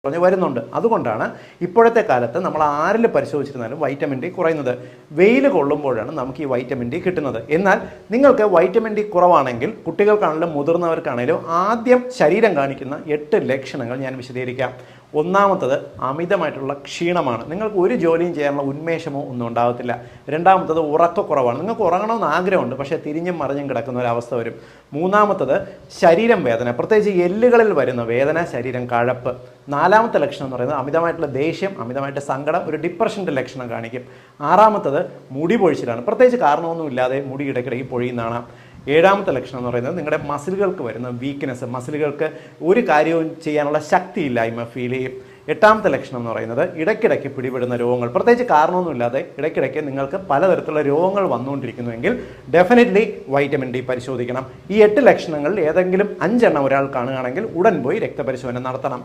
കുറഞ്ഞു വരുന്നുണ്ട്. അതുകൊണ്ടാണ് ഇപ്പോഴത്തെ കാലത്ത് നമ്മൾ ആരിൽ പരിശോധിച്ചിരുന്നാലും വൈറ്റമിൻ ഡി കുറയുന്നത്. വെയിൽ കൊള്ളുമ്പോഴാണ് നമുക്ക് ഈ വൈറ്റമിൻ ഡി കിട്ടുന്നത്. എന്നാൽ നിങ്ങൾക്ക് വൈറ്റമിൻ ഡി കുറവാണെങ്കിൽ കുട്ടികൾക്കാണെങ്കിലും മുതിർന്നവർക്കാണെങ്കിലും ആദ്യം ശരീരം കാണിക്കുന്ന 8 ലക്ഷണങ്ങൾ ഞാൻ വിശദീകരിക്കാം. ഒന്നാമത്തത് അമിതമായിട്ടുള്ള ക്ഷീണമാണ്. നിങ്ങൾക്ക് ഒരു ജോലിയും ചെയ്യാനുള്ള ഉന്മേഷമോ ഒന്നും ഉണ്ടാകത്തില്ല. രണ്ടാമത്തത് ഉറക്കക്കുറവാണ്. നിങ്ങൾക്ക് ഉറങ്ങണമെന്ന് ആഗ്രഹമുണ്ട്, പക്ഷേ തിരിഞ്ഞും മറിഞ്ഞും കിടക്കുന്ന ഒരവസ്ഥ വരും. മൂന്നാമത്തത് ശരീരം വേദന, പ്രത്യേകിച്ച് എല്ലുകളിൽ വരുന്ന വേദന, ശരീരം കഴപ്പ്. നാലാമത്തെ ലക്ഷണം എന്ന് പറയുന്നത് അമിതമായിട്ടുള്ള ദേഷ്യം, അമിതമായിട്ട് സങ്കടം, ഒരു ഡിപ്രഷൻ്റെ ലക്ഷണം കാണിക്കും. ആറാമത്തത് മുടി പൊഴിച്ചിലാണ്, പ്രത്യേകിച്ച് കാരണമൊന്നുമില്ലാതെ മുടി ഇടയ്ക്കിടയ്ക്ക് പൊഴിയുന്നതാണ്. ഏഴാമത്തെ ലക്ഷണം എന്ന് പറയുന്നത് നിങ്ങളുടെ മസിലുകൾക്ക് വരുന്ന വീക്ക്നെസ്, മസിലുകൾക്ക് ഒരു കാര്യവും ചെയ്യാനുള്ള ശക്തിയില്ലായ്മ ഫീൽ ചെയ്യും. എട്ടാമത്തെ ലക്ഷണം എന്ന് പറയുന്നത് ഇടയ്ക്കിടയ്ക്ക് പിടിപെടുന്ന രോഗങ്ങൾ, പ്രത്യേകിച്ച് കാരണമൊന്നുമില്ലാതെ ഇടയ്ക്കിടയ്ക്ക് നിങ്ങൾക്ക് പലതരത്തിലുള്ള രോഗങ്ങൾ വന്നുകൊണ്ടിരിക്കുന്നുവെങ്കിൽ ഡെഫിനറ്റ്ലി വൈറ്റമിൻ ഡി പരിശോധിക്കണം. ഈ 8 ലക്ഷണങ്ങളിൽ ഏതെങ്കിലും 5 എണ്ണം ഒരാൾ കാണുകയാണെങ്കിൽ ഉടൻ പോയി രക്തപരിശോധന നടത്തണം.